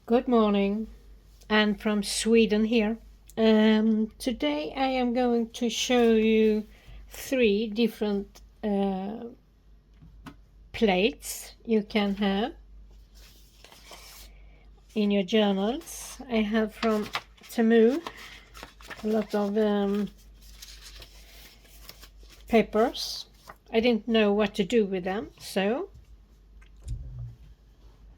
Good morning, Anne from Sweden here. Today I am going to show you 3 different plates you can have in your journals. I have from Temu a lot of papers. I didn't know what to do with them, so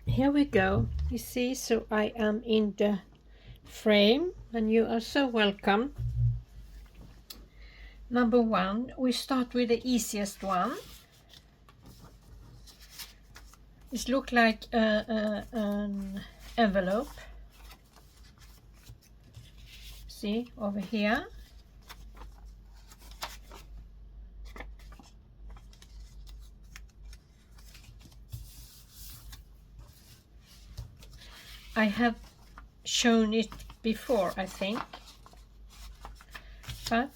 here we go. You see, so I am in the frame and you are so welcome. Number 1, we start with the easiest one. It looks like an envelope. See over here. I have shown it before, I think, but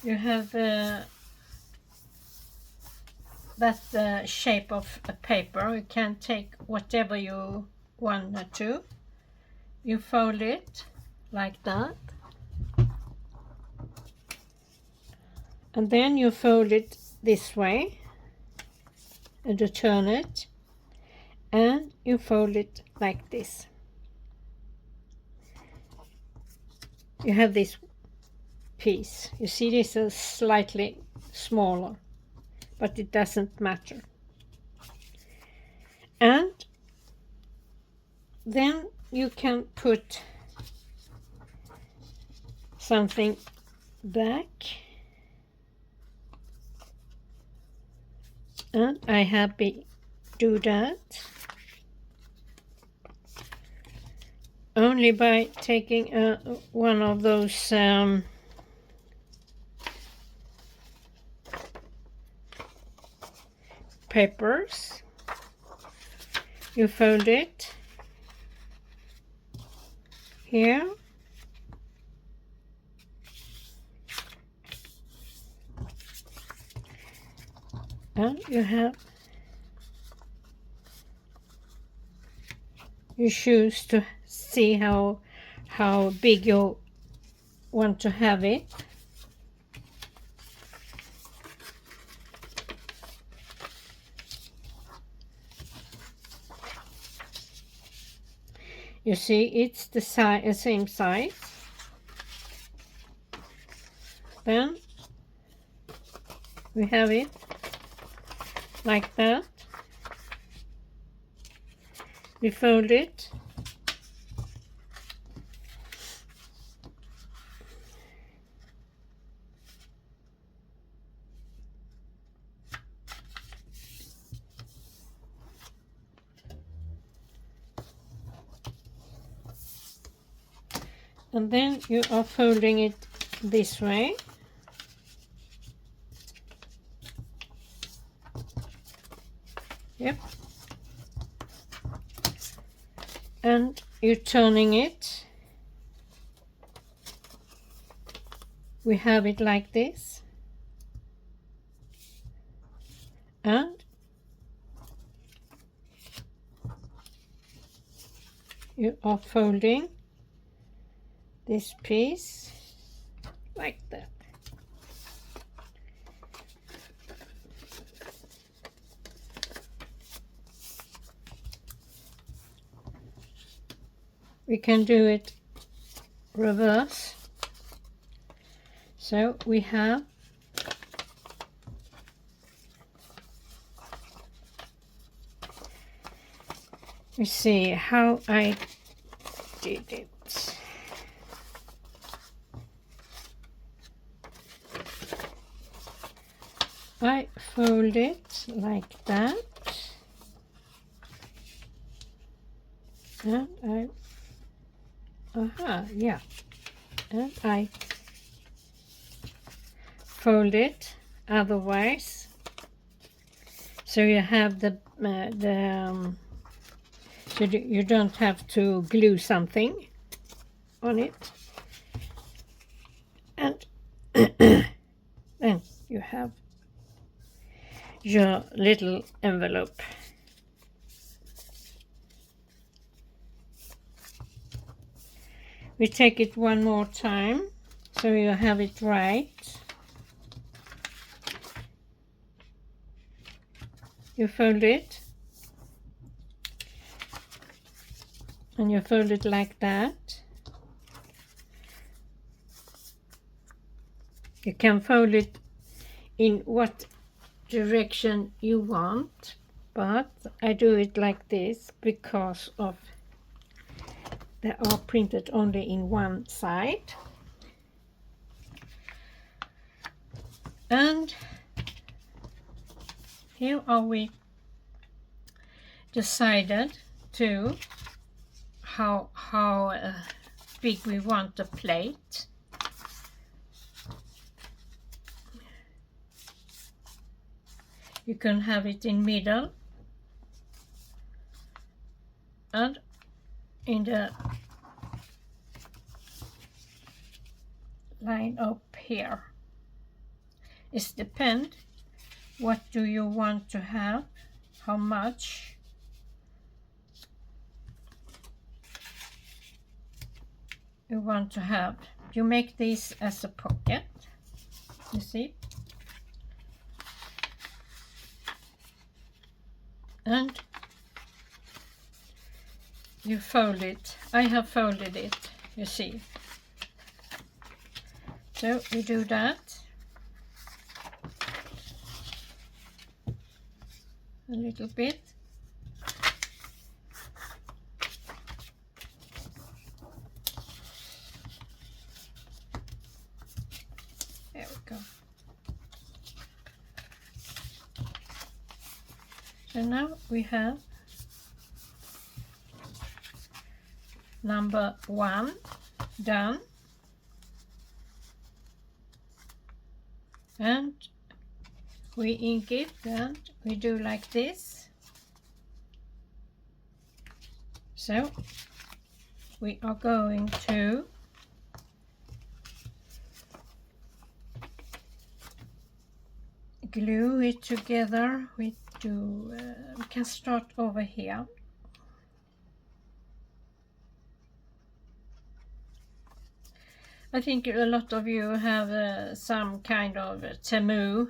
you have that shape of a paper. You can take whatever you want to. You fold it like that, and then you fold it this way and you turn it, and you fold it like this. You have this piece. You see, this is slightly smaller, but it doesn't matter. And then you can put something back, and I happy do that only by taking one of those papers. You fold it here, and you choose to see how big you want to have it. You see, it's the same size. Then we have it like that. We fold it. And then you are folding it this way. Yep. And you're turning it. We have it like this. And you are folding this piece like that. We can do it reverse. So we have you see how I did it. I fold it like that, and and I fold it otherwise, so you have so you don't have to glue something on it, and then you have your little envelope. we take it one more time so you have it right. You fold it, and you fold it like that. You can fold it in what direction you want, but I do it like this because of they are printed only in one side. And here are we decided to how big we want the plate. You can have it in middle and in the line up here. It depends what do you want to have, how much. You want to have. You make this as a pocket, you see, and you fold it. I have folded it, you see. So we do that a little bit. There we go. So now we have number 1 done, and we ink it and we do like this. So we are going to glue it together. We can start over here. I think a lot of you have some kind of Temu.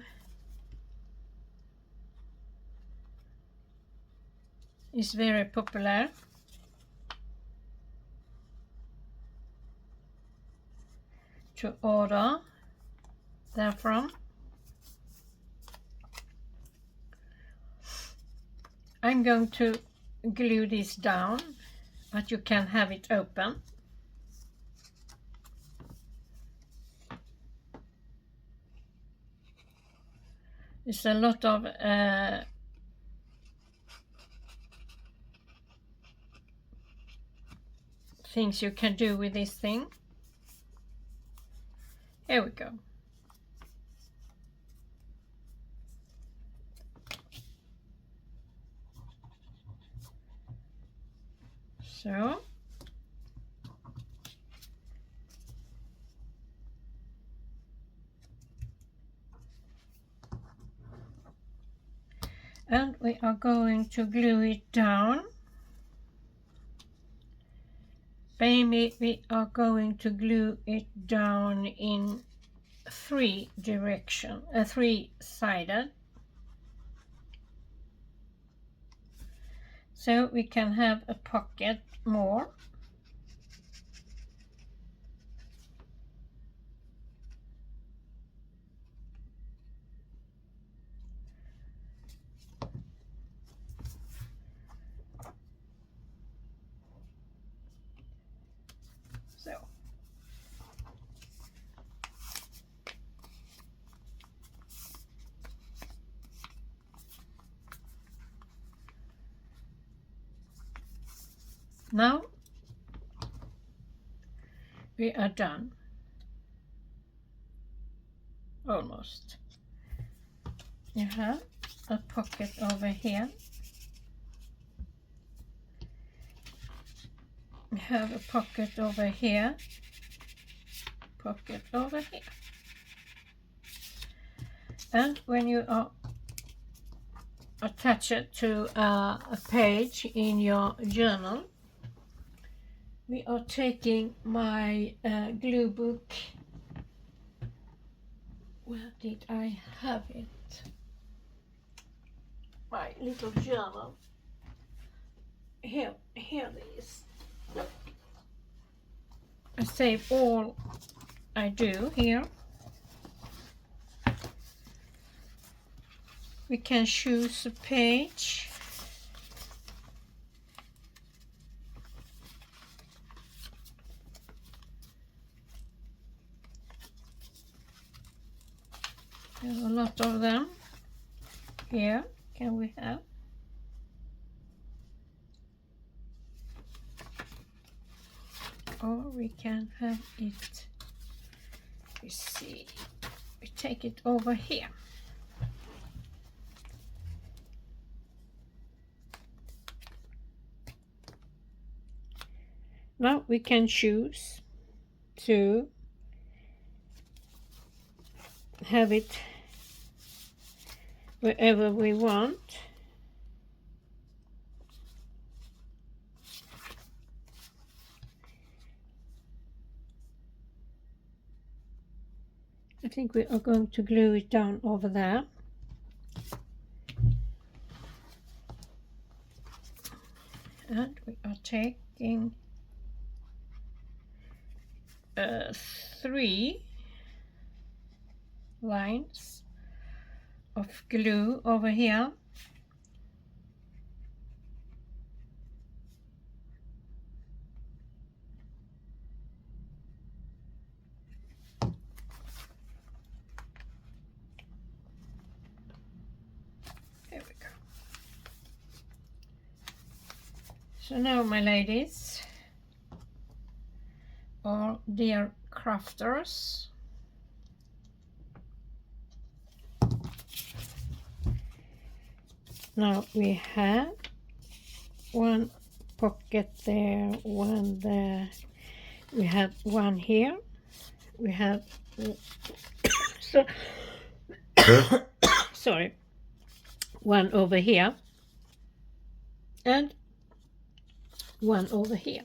It's very popular. To order therefrom. I'm going to glue this down, but you can have it open. There's a lot of things you can do with this thing. Here we go. So and we are going to glue it down. Maybe we are going to glue it down in 3 direction, 3-sided. So we can have a pocket more. So now we are done. Almost. You have a pocket over here. You have a pocket over here. Pocket over here. And when you are attach it to a page in your journal, we are taking my glue book. Where did I have it? My little journal. Here it is. I save all I do here. We can choose a page. There are a lot of them here. Can we have? Or we can have it. We see. We take it over here. Now we can choose to have it wherever we want. I think we are going to glue it down over there. And we are taking 3 lines of glue over here. There we go. So now, my ladies, or dear crafters, now we have one pocket there, one there, we have one here, we have so sorry, one over here and one over here.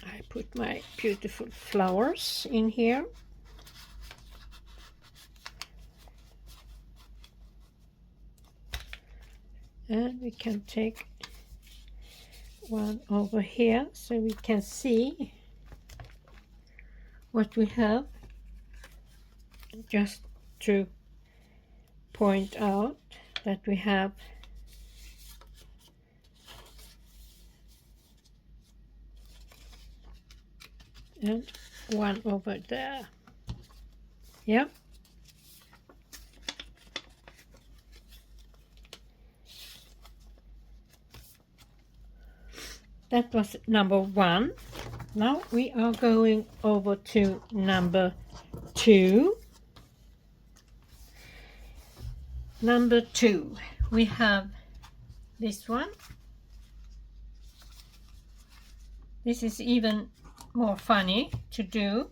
I put my beautiful flowers in here. And we can take one over here so we can see what we have, just to point out that we have and one over there. Yep. That was number 1. Now we are going over to number 2. Number 2, we have this one. This is even more funny to do.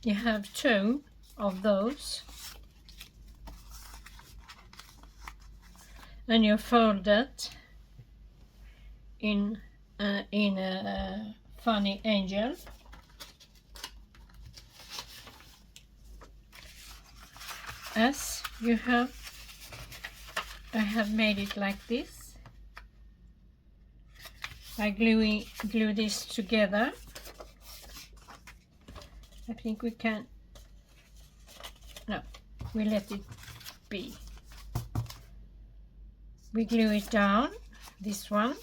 You have 2 of those, and you fold it in a funny angel. As you have, I have made it like this. I glue this together. I think we can, no, we let it be. We glue it down, this one.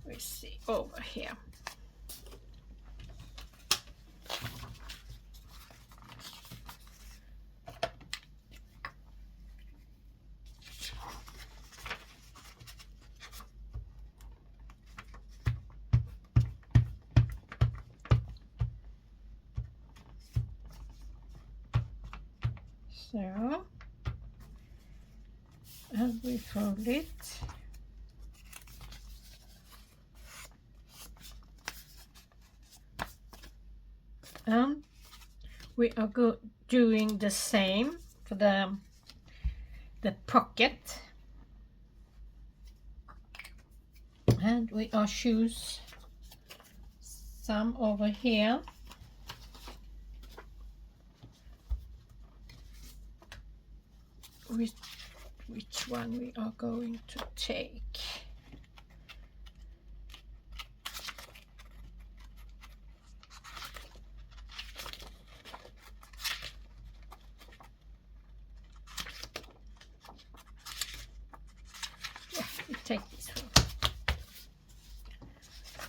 We see over here. So and we fold it. And we are doing the same for the pocket. And we are choose some over here. Which one we are going to take. Yeah, we take this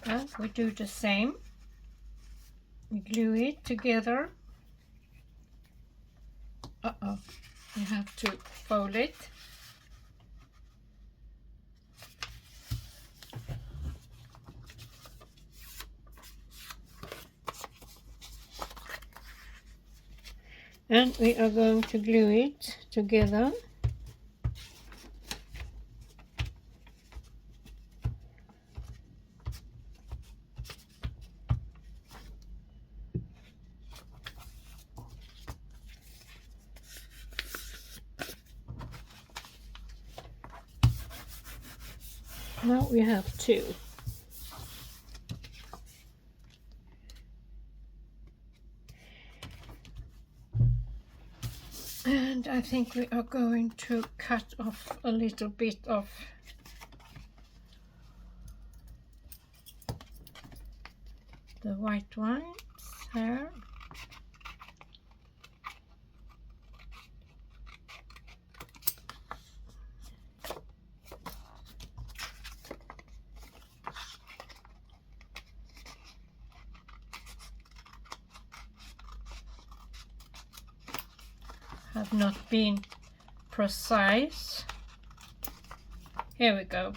one. And we do the same. We glue it together. You have to fold it. And we are going to glue it together. Now we have two. And I think we are going to cut off a little bit of the white ones here. Have not been precise. Here we go.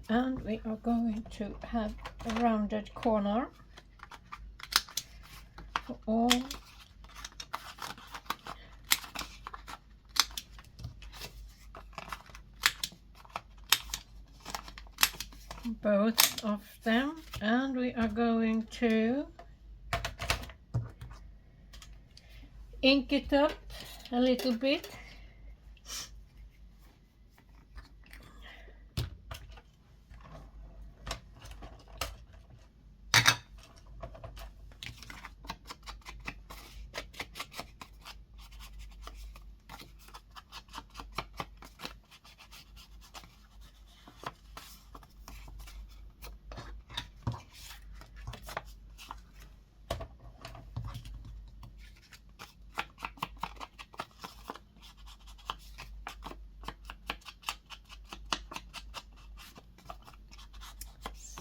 And we are going to have a rounded corner for all both of them, and we are going to ink it up a little bit.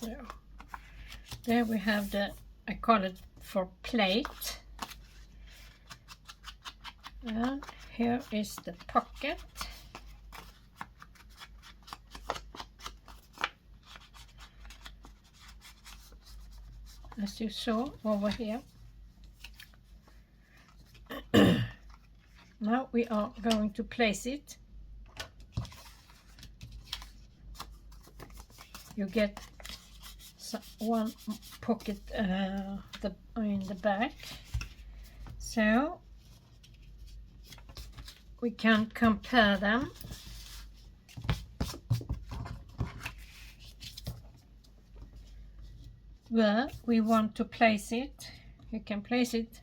So there we have the, I call it for plate. And here is the pocket. As you saw over here. Now we are going to place it. You get one pocket in the back, so we can compare them. Where we want to place it, you can place it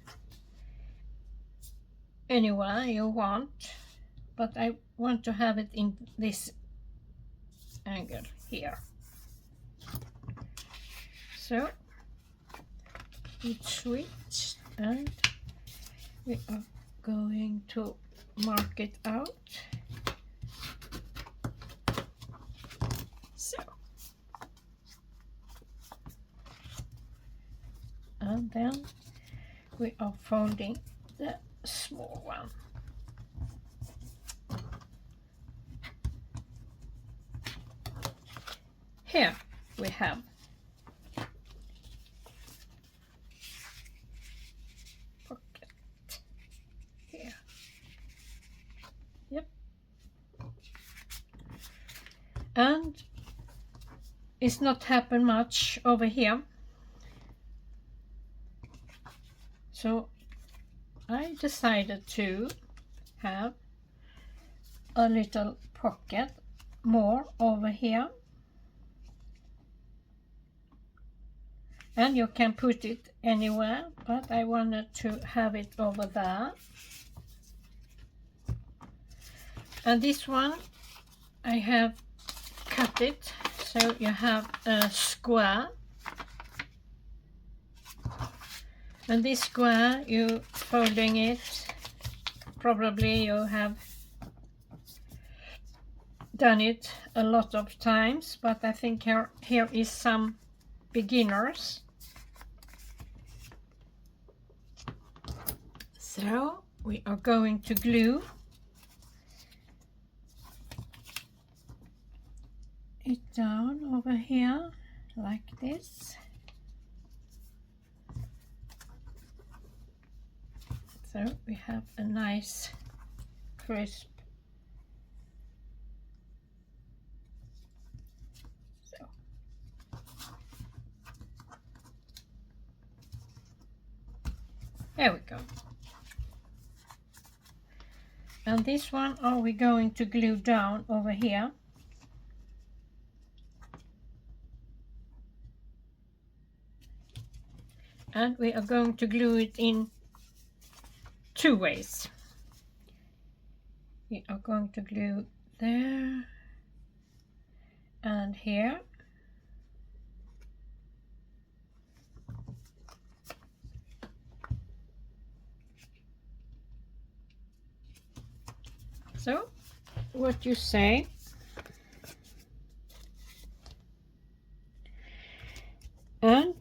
anywhere you want, but I want to have it in this angle here. So we switch and we are going to mark it out. So, and then we are folding the small one. Here we have pocket here. it's not happened much over here. So I decided to have a little pocket more over here. And you can put it anywhere, but I wanted to have it over there. And this one, I have cut it so you have a square. And this square, you folding it, probably you have done it a lot of times, but I think here is some beginners. So we are going to glue it down over here like this. So we have a nice crisp. So there we go. And this one are we going to glue down over here. And we are going to glue it in two ways. We are going to glue there and here. So, what you say? And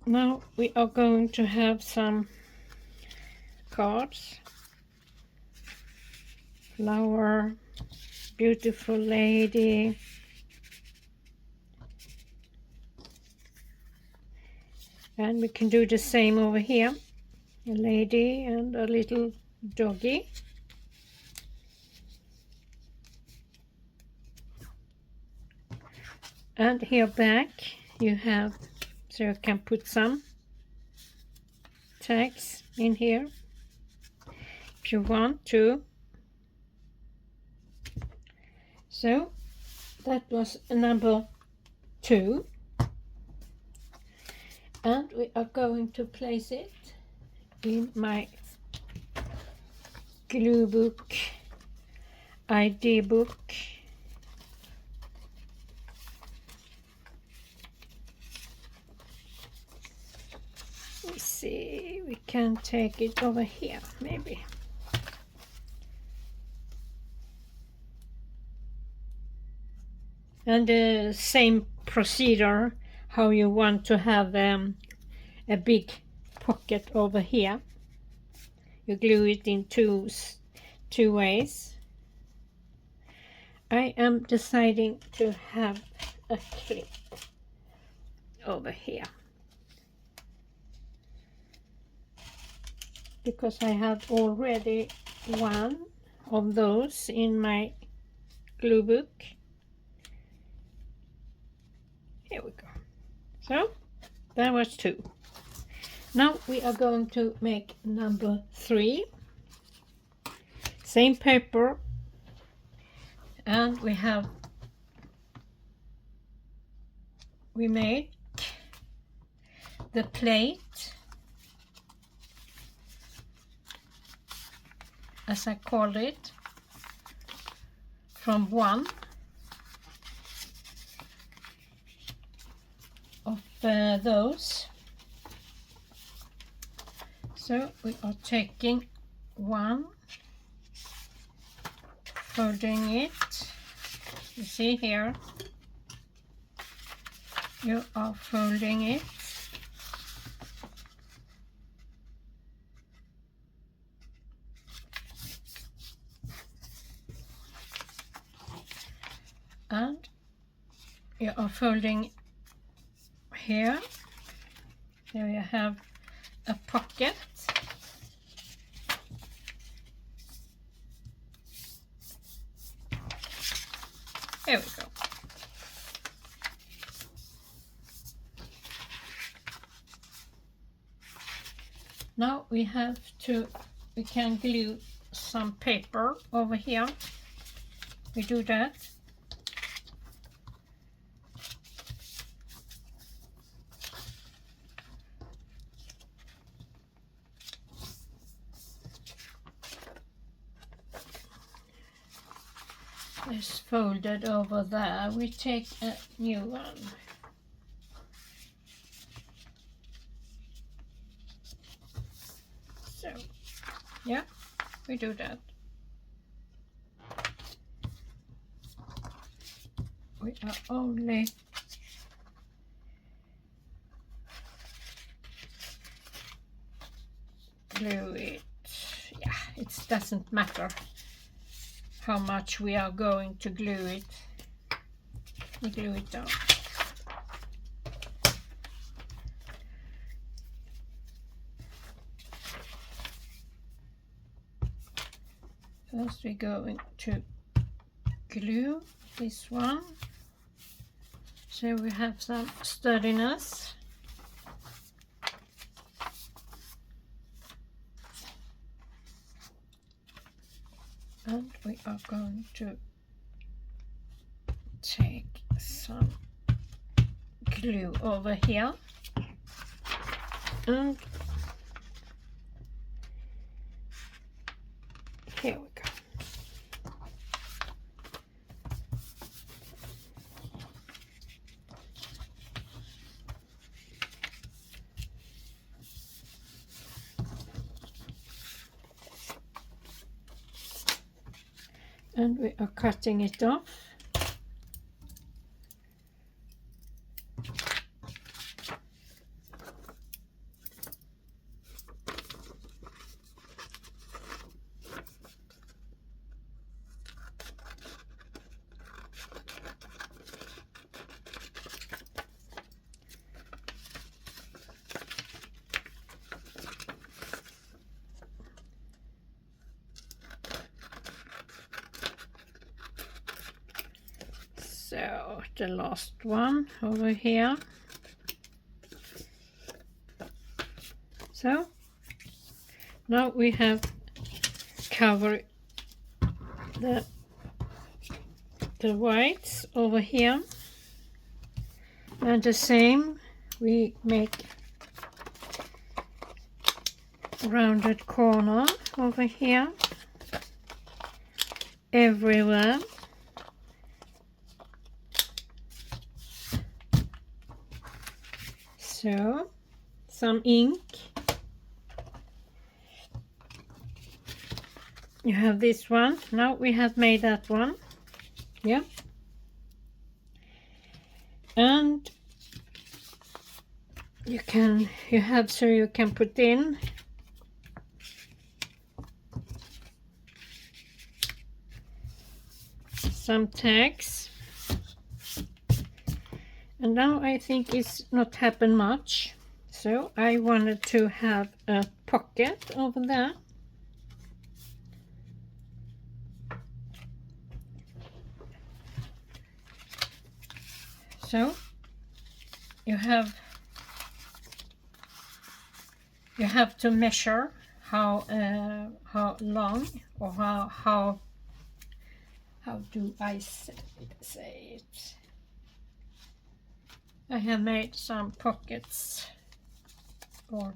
now we are going to have some cards. Flower, beautiful lady. And we can do the same over here. A lady and a little doggy. And here back you have, so you can put some tags in here if you want to. So that was number 2. And we are going to place it in my glue book, ID book. Let's see, we can take it over here maybe. And the same procedure how you want to have a big pocket over here. You glue it in two ways. I am deciding to have a clip over here because I have already one of those in my glue book. Here we go. So that was 2. Now we are going to make number 3. Same paper, and we made the plate, as I called it, from one of those. So we are taking one, folding it. You see here, you are folding it. And you are folding here. There you have a pocket. There we go. Now we can glue some paper over here. We do that. It's folded over there. We take a new one. So, yeah, we do that. We are only glue it. Yeah, it doesn't matter how much we are going to glue it. We glue it down. First we're going to glue this one so we have some sturdiness. And we are going to take some glue over here and here we go. And we are cutting it off. So the last one over here. So now we have covered the whites over here, and the same we make rounded corner over here everywhere. So some ink. You have this one. Now we have made that one. Yeah. And you can put in some tags. And now I think it's not happened much, so I wanted to have a pocket over there. So you have to measure how long, or how do I say it? I have made some pockets, or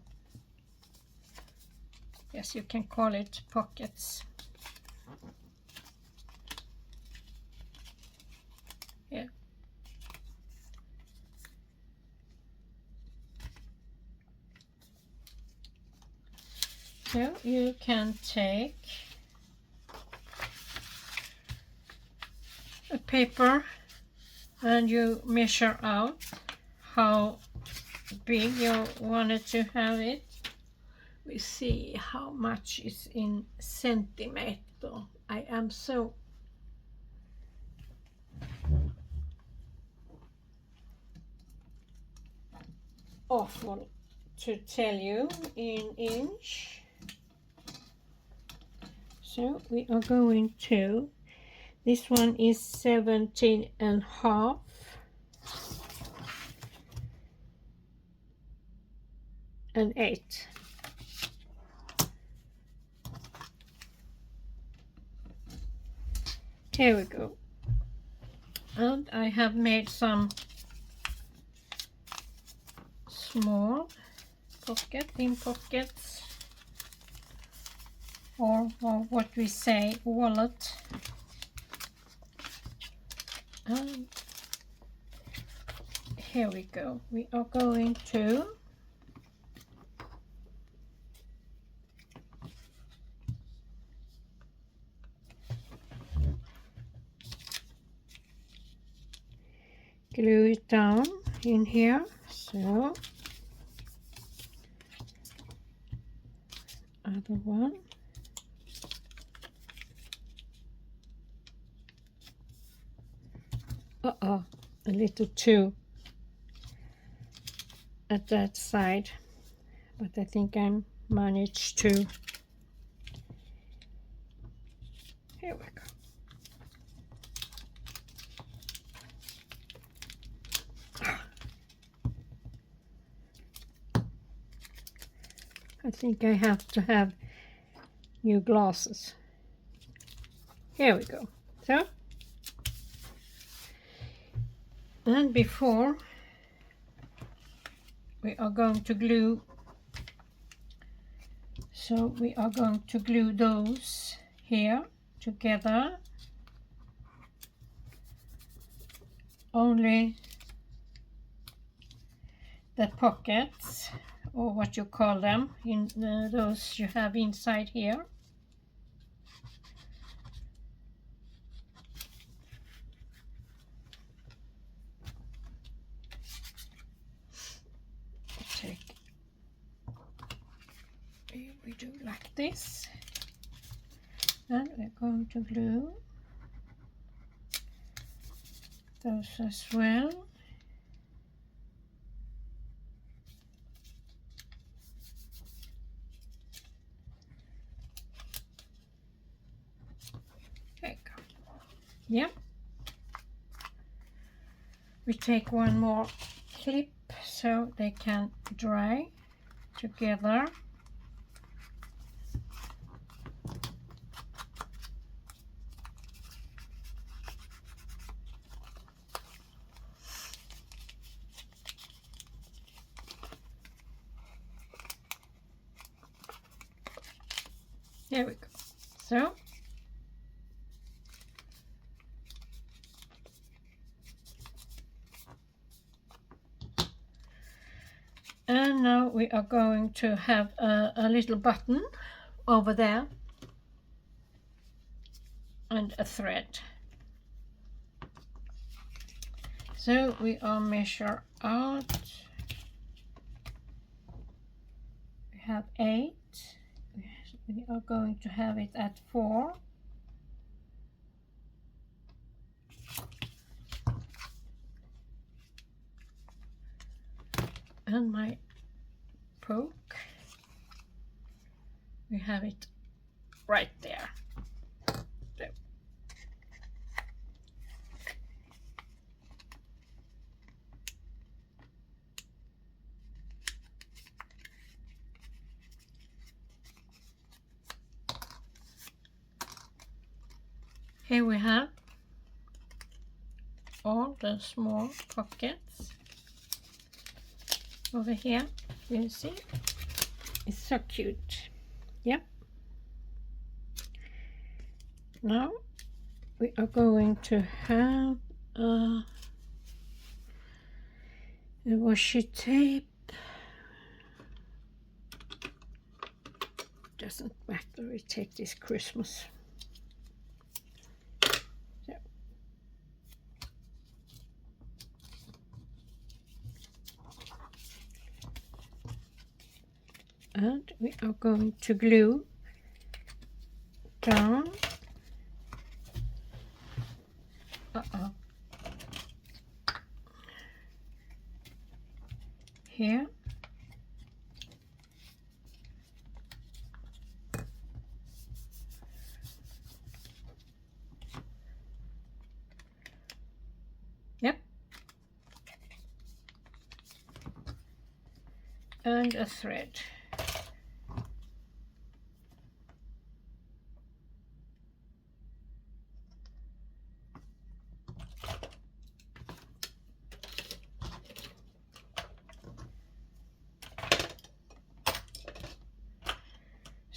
yes, you can call it pockets. Yeah. So you can take a paper and you measure out how big you wanted to have it. We see how much is in centimeter. I am so awful to tell you in inch. So we are going to, this one is 17.5. And 8. Here we go. And I have made some small in pockets, or what we say, wallet. And here we go. We are going to glue it down in here. So other one. A little too at that side, but I think I managed to. Here we go. I think I have to have new glasses. Here we go. So, and before we are going to glue, so we are going to glue those here together. Only the pockets, or what you call them, in those you have inside here. We do like this, and we're going to glue those as well. There you go. Yep. We take one more clip so they can dry together. There we go. So, and now we are going to have a little button over there and a thread. So we are measure out. We have 8. We are going to have it at 4. And my poke, we have it right there. So. Here we have all the small pockets over here. You see, it's so cute. Yep. Now we are going to have a washi tape. Doesn't matter, we take this Christmas. And we are going to glue down here. Yep. And a thread.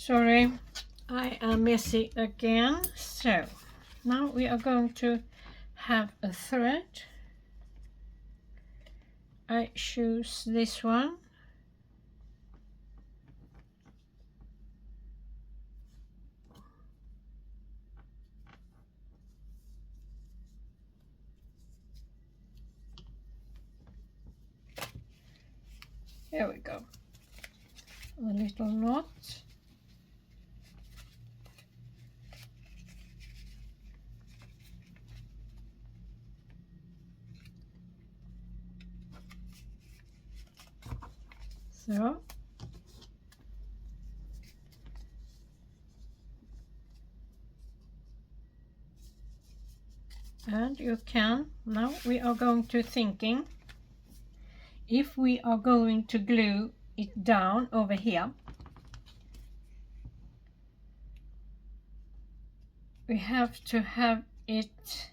Sorry, I am messy again. So now we are going to have a thread. I choose this one. There we go. A little knot. So and you can, now we are going to thinking if we are going to glue it down over here, we have to have it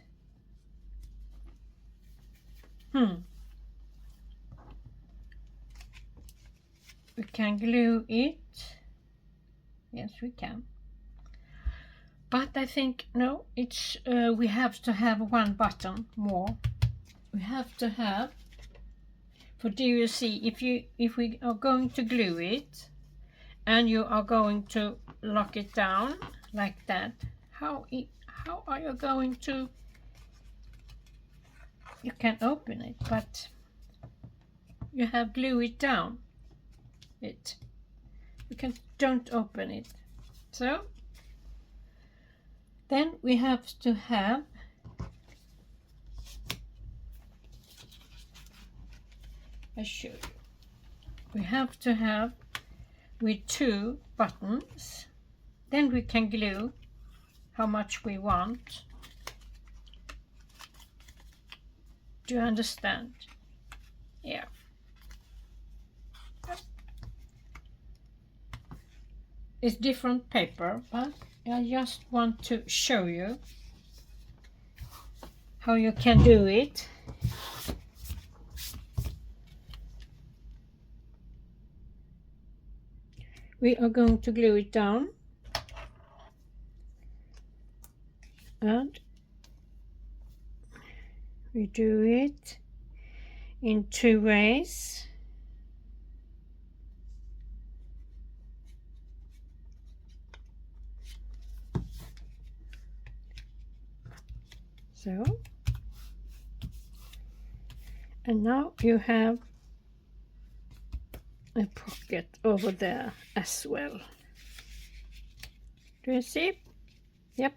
we can glue it, yes we can, but I think no, it's we have to have one button more. We have to have, for do you see, if we are going to glue it and you are going to lock it down like that, how are you going to, you can open it, but you have glue it down it, you can don't open it. So then we have to have I show you, we have to have with 2 buttons, then we can glue how much we want. Do you understand? Yeah. It's different paper, but I just want to show you how you can do it. We are going to glue it down and we do it in 2 ways. So, and now you have a pocket over there as well. Do you see? Yep.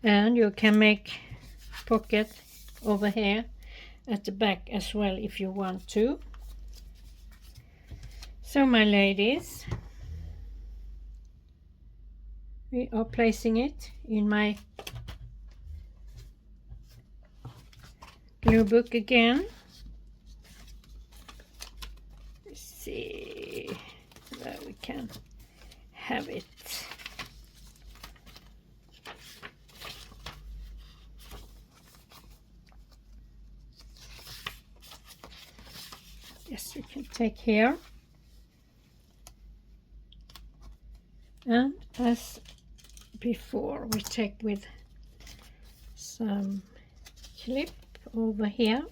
And you can make pocket over here at the back as well if you want to. So my ladies, we are placing it in my glue book again. Let's see where we can have it. Yes, we can take here. And as before, we take with some clip over here.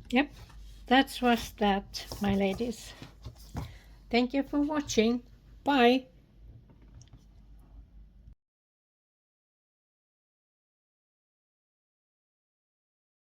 Yep, that was that, my ladies. Thank you for watching. Bye.